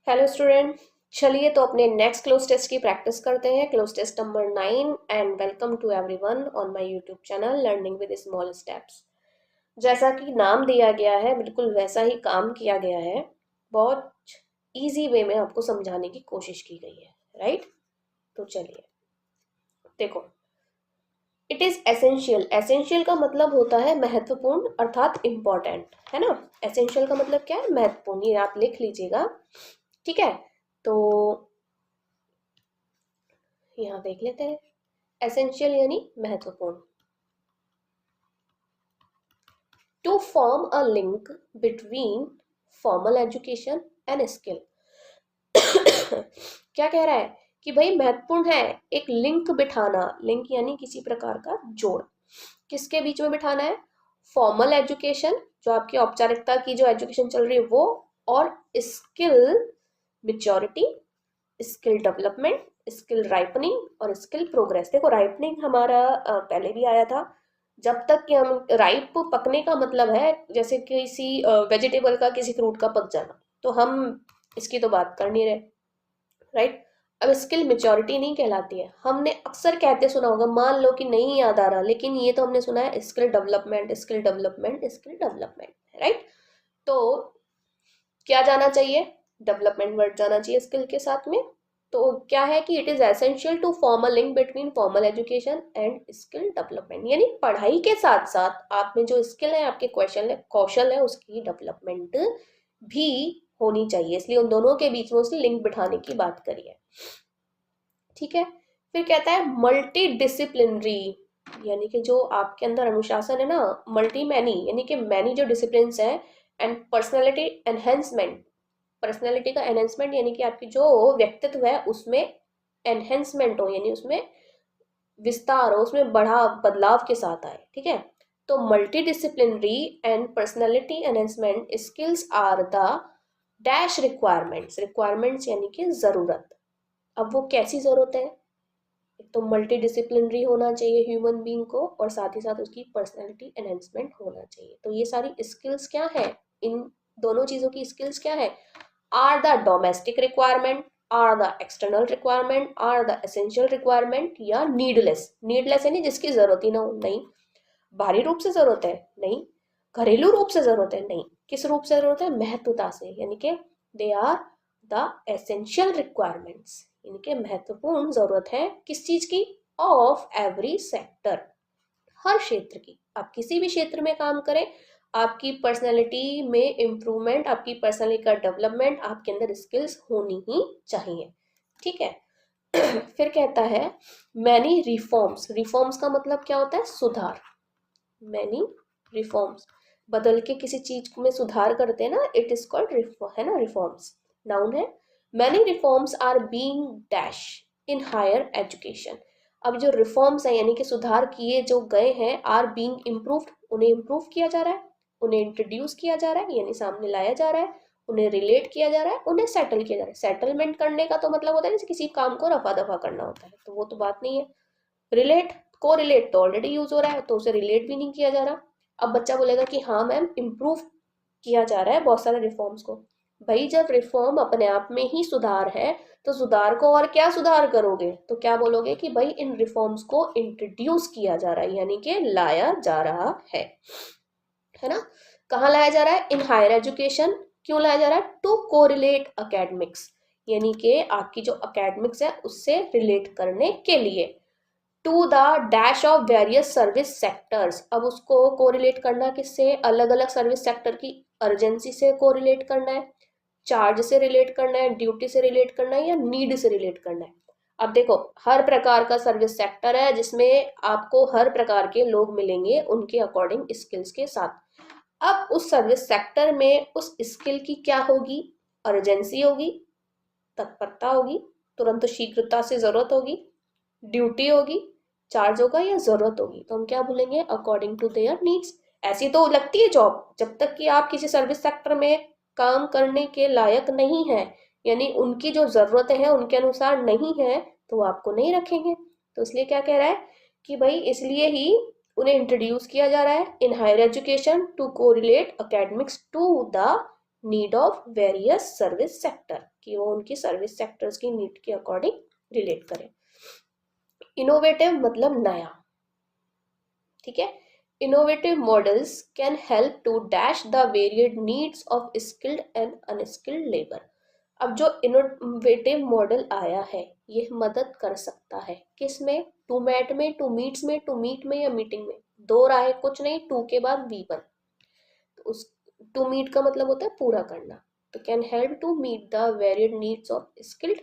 Hello student. चलिए तो अपने नेक्स्ट क्लोज टेस्ट की प्रैक्टिस करते हैं। Cloze test number 9 and welcome to everyone on my YouTube channel learning with small steps. जैसा कि नाम दिया गया है बिल्कुल वैसा ही काम किया गया है। बहुत इजी वे में आपको समझाने की कोशिश की गई है, राइट। तो चलिए देखो, इट इज एसेंशियल। एसेंशियल का मतलब होता है महत्वपूर्ण अर्थात इम्पोर्टेंट, है ना। एसेंशियल का मतलब क्या है? महत्वपूर्ण। ये आप लिख लीजिएगा, ठीक है। तो यहाँ देख लेते हैं, एसेंशियल यानी महत्वपूर्ण। To form a link between formal education and skill. क्या कह रहा है कि भाई महत्वपूर्ण है एक लिंक बिठाना। लिंक यानी किसी प्रकार का जोड़। किसके बीच में बिठाना है? फॉर्मल एजुकेशन, जो आपकी औपचारिकता की जो एजुकेशन चल रही है वो, और skill maturity, skill development, skill ripening और स्किल प्रोग्रेस। देखो राइपनिंग हमारा पहले भी आया था। जब तक कि हम राइप, पकने का मतलब है जैसे किसी वेजिटेबल का, किसी फ्रूट का पक जाना, तो हम इसकी तो बात कर नहीं रहे, राइट। अब स्किल मेच्योरिटी नहीं कहलाती है। हमने अक्सर कहते सुना होगा, मान लो कि नहीं याद आ रहा, लेकिन ये तो हमने सुना है skill development, skill development, skill development, right. तो क्या जाना चाहिए? डेवलपमेंट वर्ड जाना चाहिए स्किल के साथ में। तो क्या है कि it is essential to form a link between formal education and skill development, यानी पढ़ाई के साथ साथ आप में जो स्किल है, आपके कौशल है उसकी डेवलपमेंट भी होनी चाहिए। इसलिए उन दोनों के बीच में उसने लिंक बिठाने की बात करी है, ठीक है। फिर कहता है मल्टी डिसिप्लिनरी, यानी कि जो आपके अंदर अनुशासन है ना, मल्टी मैनी यानी कि मैनी जो डिसिप्लिन है, एंड पर्सनैलिटी एनहेंसमेंट। पर्सनैलिटी का एनहेंसमेंट यानी कि आपकी जो व्यक्तित्व है उसमें एनहेंसमेंट हो, यानी उसमें विस्तार हो, उसमें बढ़ा बदलाव के साथ आए, ठीक है। तो multi disciplinary and personality enhancement skills are the dash requirements. Requirements यानी कि जरूरत। अब वो कैसी जरूरत है? एक तो मल्टी डिसिप्लिनरी होना चाहिए ह्यूमन बीइंग को, और साथ ही साथ उसकी पर्सनैलिटी एनहेंसमेंट होना चाहिए। तो ये सारी स्किल्स क्या है? इन दोनों चीजों की स्किल्स क्या है? Are the domestic requirement, are the external requirement, are the essential requirement, या नीडलेस। नीडलेस यानी जिसकी जरूरत ही ना हो, नहीं। बाहरी रूप से जरूरत है, नहीं। घरेलू रूप से जरूरत है, नहीं। किस रूप से जरूरत है? महत्वता से, यानी कि they are the essential requirements, यानी कि महत्वपूर्ण जरूरत है किस चीज की? ऑफ एवरी सेक्टर, हर क्षेत्र की। आप किसी भी क्षेत्र में काम करें, आपकी पर्सनैलिटी में इम्प्रूवमेंट, आपकी पर्सनैलिटी का डेवलपमेंट, आपके अंदर स्किल्स होनी ही चाहिए, ठीक है। फिर कहता है मैनी रिफॉर्म्स। रिफॉर्म्स का मतलब क्या होता है? सुधार। मैनी रिफॉर्म्स, बदल के किसी चीज में सुधार करते हैं ना, इट इज कॉल्ड है ना, रिफॉर्म्स नाउन है। Many reforms are being dash in higher education. अब जो रिफॉर्म्स है यानी कि सुधार किए जो गए हैं, आर बीइंग इम्प्रूव्ड, उन्हें इम्प्रूव किया जा रहा है, उन्हें इंट्रोड्यूस किया जा रहा है यानी सामने लाया जा रहा है, उन्हें रिलेट किया जा रहा है, उन्हें सेटल किया जा रहा है। सेटलमेंट करने का तो मतलब होता है जैसे किसी काम को रफा दफा करना होता है, तो वो तो बात नहीं है। रिलेट, को रिलेट तो ऑलरेडी यूज हो रहा है, तो उसे रिलेट भी नहीं किया जा रहा। अब बच्चा बोलेगा कि हाँ मैम इम्प्रूव किया जा रहा है बहुत सारे रिफॉर्म्स को। भाई जब रिफॉर्म अपने आप में ही सुधार है, तो सुधार को और क्या सुधार करोगे? तो क्या बोलोगे कि भाई इन रिफॉर्म्स को इंट्रोड्यूस किया जा रहा है, यानी कि लाया जा रहा है ना। कहाँ लाया जा रहा है? In higher education. क्यों लाया जा रहा है? टू कोरिलेट अकेडमिक्स, यानी कि आपकी जो अकेडमिक्स है उससे रिलेट करने के लिए। To the dash of various service sectors. अब उसको कोरिलेट करना किससे? अलग अलग सर्विस सेक्टर की अर्जेंसी से कोरिलेट करना है, चार्ज से रिलेट करना है, ड्यूटी से रिलेट करना है, या नीड से रिलेट करना है। अब देखो हर प्रकार का सर्विस सेक्टर है जिसमें आपको हर प्रकार के लोग मिलेंगे उनके अकॉर्डिंग स्किल्स के साथ। अब उस सर्विस सेक्टर में उस स्किल की क्या होगी? अर्जेंसी होगी, तत्परता होगी, तुरंत शीघ्रता से जरूरत होगी, ड्यूटी होगी, चार्ज होगा, या जरूरत होगी। तो हम क्या बोलेंगे? According to their needs. ऐसी तो लगती है जॉब, जब तक कि आप किसी सर्विस सेक्टर में काम करने के लायक नहीं है, यानी उनकी जो जरूरतें हैं उनके अनुसार नहीं है, तो वो आपको नहीं रखेंगे। तो इसलिए क्या कह रहा है कि भाई इसलिए ही उन्हें इंट्रोड्यूस किया जा रहा है in higher education to correlate academics to the need of various service sector, कि वो उनकी सर्विस सेक्टर्स की नीड के अकॉर्डिंग रिलेट करें। इनोवेटिव मतलब नया, ठीक है। Innovative models can help to dash the varied needs of skilled and unskilled labour. अब जो इनोवेटिव मॉडल आया है ये मदद कर सकता है किस में, टू मैट में, टू मीट्स में, टू मीट में या मीटिंग में, दो राय कुछ नहीं, टू के बाद V1, तो उस टू मीट का मतलब होता है पूरा करना, तो can help to meet the varied needs of skilled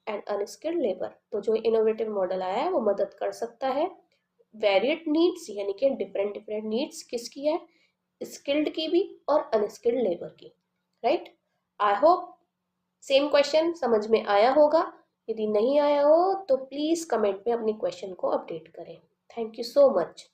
and unskilled labour. तो जो इनोवेटिव मॉडल आया है वो मदद कर सकता है वेरियड नीड्स, यानी कि डिफरेंट डिफरेंट नीड्स किसकी है, स्किल्ड की भी और अनस्किल्ड लेबर की, right. I hope same question समझ में आया होगा। यदि नहीं आया हो तो प्लीज़ कमेंट में अपने क्वेश्चन को अपडेट करें। Thank you so much.